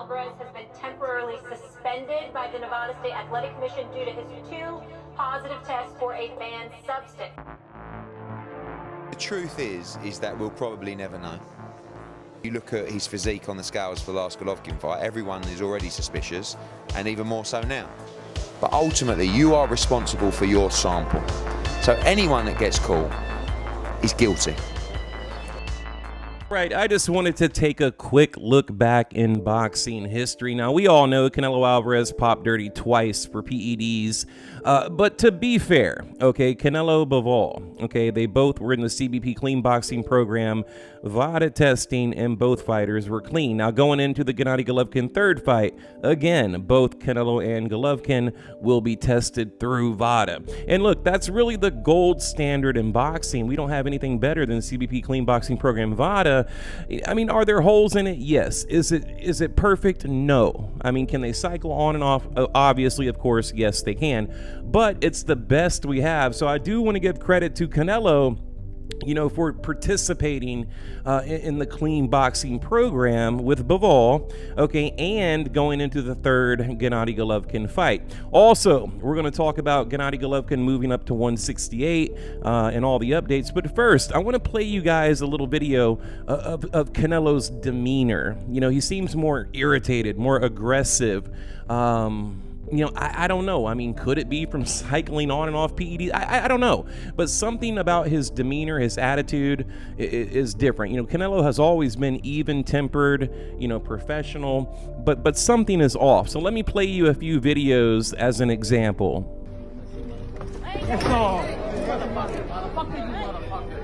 Álvarez has been temporarily suspended by the Nevada State Athletic Commission due to his 2 positive tests for a banned substance. The truth is that we'll probably never know. You look at his physique on the scales for the last Golovkin fight, everyone is already suspicious, and even more so now. But ultimately, you are responsible for your sample. So anyone that gets caught is guilty. Right, I just wanted to take a quick look back in boxing history. Now, we all know Canelo Álvarez popped dirty twice for PEDs, but to be fair, okay, Canelo Bivol, okay, they both were in the CBP clean boxing program, VADA testing, and both fighters were clean. Now, going into the Gennady Golovkin third fight, again, both Canelo and Golovkin will be tested through VADA. And look, that's really the gold standard in boxing. We don't have anything better than CBP clean boxing program VADA. I mean, are there holes in it? Yes. Is it perfect? No. I mean, can they cycle on and off? Obviously, of course, yes, they can. But it's the best we have. So I do want to give credit to Canelo, you know, for participating in the clean boxing program with Bivol, okay, and going into the third Gennady Golovkin fight. Also, we're going to talk about Gennady Golovkin moving up to 168 and all the updates. But first, I want to play you guys a little video of Canelo's demeanor. You know, he seems more irritated, more aggressive. You know, I don't know. I mean, could it be from cycling on and off PEDs? I don't know. But something about his demeanor, his attitude is different. You know, Canelo has always been even-tempered, you know, professional, but something is off. So let me play you a few videos as an example. Let's go. Motherfucker, you motherfucker.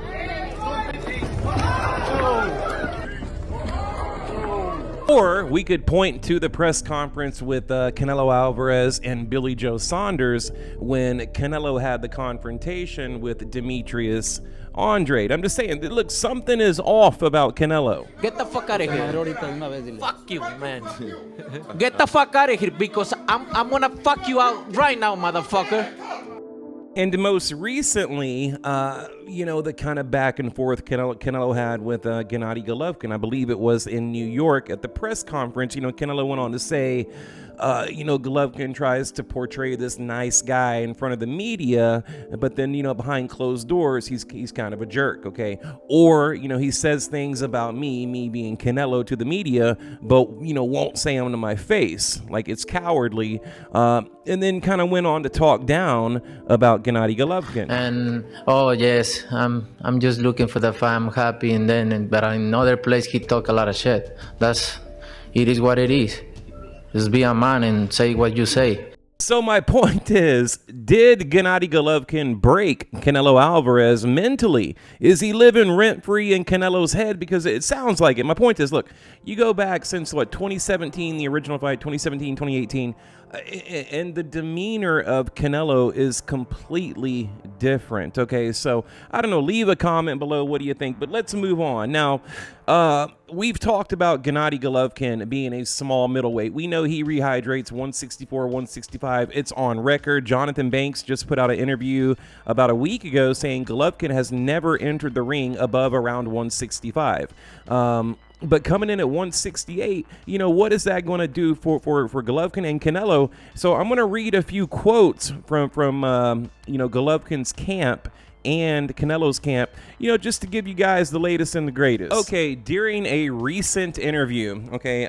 Or we could point to the press conference with Canelo Álvarez and Billy Joe Saunders when Canelo had the confrontation with Demetrius Andrade. I'm just saying, look, something is off about Canelo. Get the fuck out of here. Fuck you, man. Get the fuck out of here because I'm gonna fuck you out right now, motherfucker. And most recently, you know, the kind of back and forth Canelo had with Gennady Golovkin. I believe it was in New York at the press conference. You know, Canelo went on to say, you know, Golovkin tries to portray this nice guy in front of the media, but then, you know, behind closed doors, he's kind of a jerk, okay? Or, you know, he says things about me being Canelo to the media, but, you know, won't say them to my face. Like, it's cowardly. And then kind of went on to talk down about Gennady Golovkin. And oh yes, I'm just looking for the fight. I'm happy, and then but in another place he talk a lot of shit. It is what it is. Just be a man and say what you say. So my point is, did Gennady Golovkin break Canelo Álvarez mentally? Is he living rent-free in Canelo's head? Because it sounds like it. My point is, look, you go back since, what, 2017, the original fight, 2017, 2018, and the demeanor of Canelo is completely different, okay? So, I don't know, leave a comment below, what do you think? But let's move on. Now, we've talked about Gennady Golovkin being a small middleweight. We know he rehydrates 164, 165. It's on record. Jonathan Banks just put out an interview about a week ago saying Golovkin has never entered the ring above around 165. But coming in at 168, you know, what is that going to do for Golovkin and Canelo? So I'm going to read a few quotes from you know, Golovkin's camp and Canelo's camp, you know, just to give you guys the latest and the greatest. Okay, during a recent interview, okay,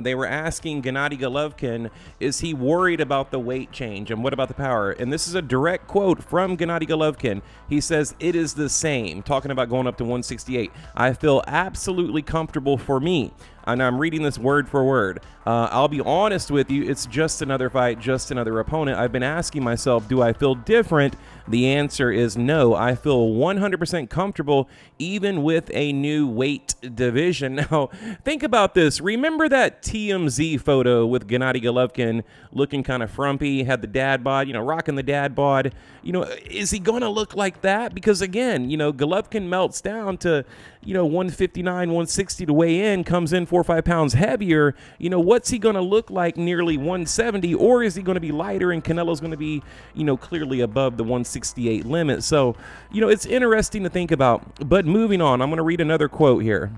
they were asking Gennady Golovkin, is he worried about the weight change and what about the power? And this is a direct quote from Gennady Golovkin. He says, it is the same, talking about going up to 168. I feel absolutely comfortable for me. And I'm reading this word for word. I'll be honest with you, it's just another fight, just another opponent. I've been asking myself, do I feel different? The answer is no. I feel 100% comfortable even with a new weight division. Now, think about this. Remember that TMZ photo with Gennady Golovkin looking kind of frumpy, had the dad bod, you know, rocking the dad bod. You know, is he going to look like that? Because again, you know, Golovkin melts down to, you know, 159, 160 to weigh in, comes in 4 or 5 pounds heavier. You know, what's he going to look like nearly 170? Or is he going to be lighter and Canelo's going to be, you know, clearly above the 168 limit? So, you know, it's interesting to think about. But moving on, I'm going to read another quote here.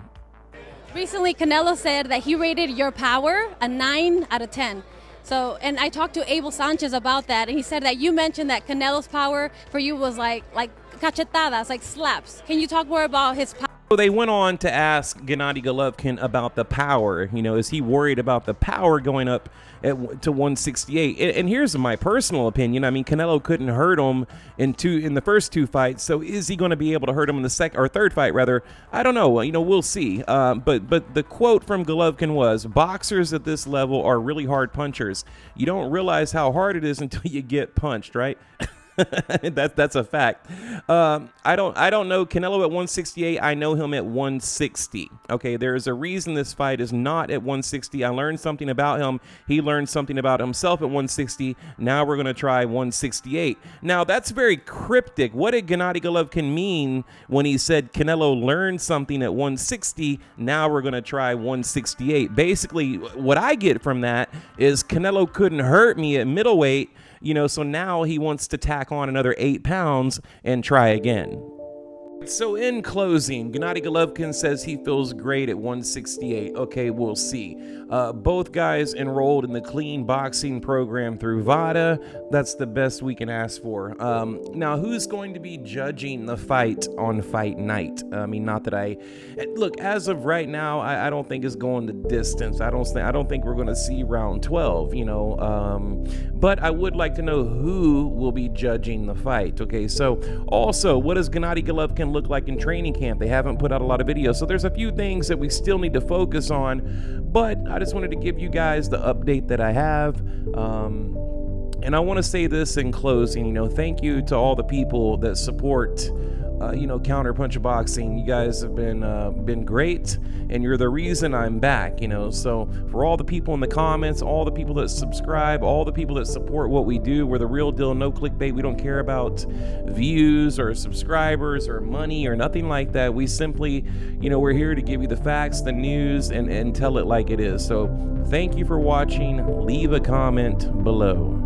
Recently, Canelo said that he rated your power a 9 out of 10. So, and I talked to Abel Sanchez about that, and he said that you mentioned that Canelo's power for you was like cachetadas, like slaps. Can you talk more about his power? So they went on to ask Gennady Golovkin about the power. You know, is he worried about the power going up to 168? And here's my personal opinion. I mean, Canelo couldn't hurt him in the first 2 fights. So is he going to be able to hurt him in the second or third fight rather? I don't know. You know, we'll see. But the quote from Golovkin was, "Boxers at this level are really hard punchers. You don't realize how hard it is until you get punched," right? That's a fact. I don't know Canelo at 168. I know him at 160. Okay, there's a reason this fight is not at 160. I learned something about him. He learned something about himself at 160. Now we're going to try 168. Now that's very cryptic. What did Gennady Golovkin mean when he said Canelo learned something at 160? Now we're going to try 168. Basically, what I get from that is Canelo couldn't hurt me at middleweight. You know, so now he wants to tack on another 8 pounds and try again. So in closing, Gennady Golovkin says he feels great at 168. Okay, we'll see. Both guys enrolled in the clean boxing program through VADA. That's the best we can ask for. Now, who's going to be judging the fight on fight night? I mean, not that look, as of right now, I don't think it's going the distance. I don't think we're going to see round 12, you know. But I would like to know who will be judging the fight. Okay, so also, what does Gennady Golovkin look like in training camp? They haven't put out a lot of videos, so there's a few things that we still need to focus on, but I just wanted to give you guys the update that I have. And I want to say this in closing, you know, thank you to all the people that support you know, Counterpunch Boxing. You guys have been great, and you're the reason I'm back, you know. So for all the people in the comments, all the people that subscribe, all the people that support what we do, we're the real deal, no clickbait. We don't care about views or subscribers or money or nothing like that. We simply, you know, we're here to give you the facts, the news, and tell it like it is. So thank you for watching. Leave a comment below.